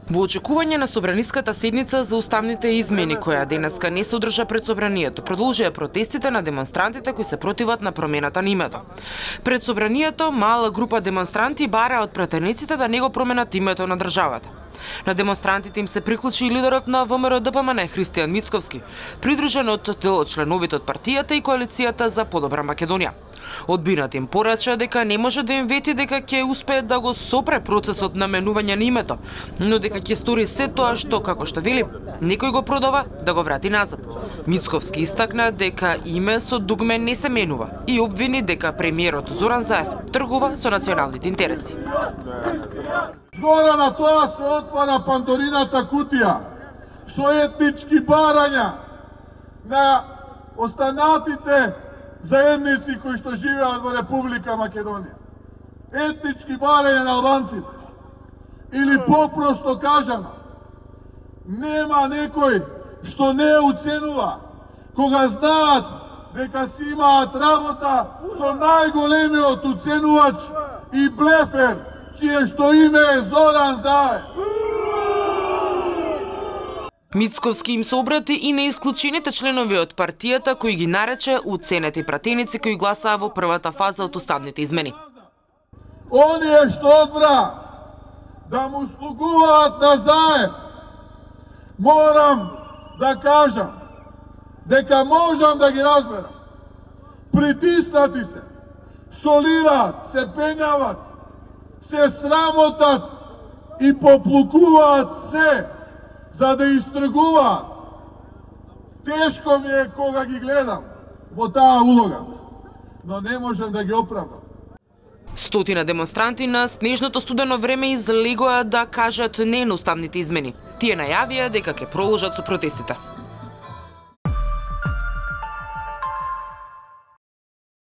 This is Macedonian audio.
Во очекување на собраниската седница за уставните измени, која денеска не се одржа пред собранието, продолжија протестите на демонстрантите кои се противат на промената на името. Пред собранието, мала група демонстранти бараа од пратениците да не го променат името на државата. На демонстрантите им се приклучи и лидерот на ВМРО-ДПМН Христијан Мицковски, придружен од дел од членовите од партијата и коалицијата за подобра Македонија. Одбинат им порача дека не може да им вети дека ќе успее да го сопре процесот на менување на името, но дека ќе стори се тоа што, како што вели, некој го продава да го врати назад. Мицковски истакна дека име со дугме не се менува и обвини дека премиерот Зоран Заев тргува со националните интереси. Згора на тоа се отвара Пандорината кутија со етнички барања на останатите заедници кои што живеат во Република Македонија. Етнички барања на албанците. Или попросто кажано, нема некој што не уценува кога знаат дека си имаат работа со најголемиот уценувач и блефер, чие што име е Зоран Заев. Мицковски им се обрати и на исклучените членови од партијата кои ги нарече уценети пратеници кои гласаа во првата фаза од уставните измени. Оние што одбра да му слугуваат на Заев, морам да кажам дека можам да ги разберам. Притиснати се, солираат, се пењават, се срамотат и поплукуваат се за да истргуваат. Тешко ми е кога ги гледам во таа улога, но не можам да ги оправдам. Стотина демонстранти на снежното студено време излегоа да кажат не на уставните измени. Тие најавија дека ќе продолжат со протестите.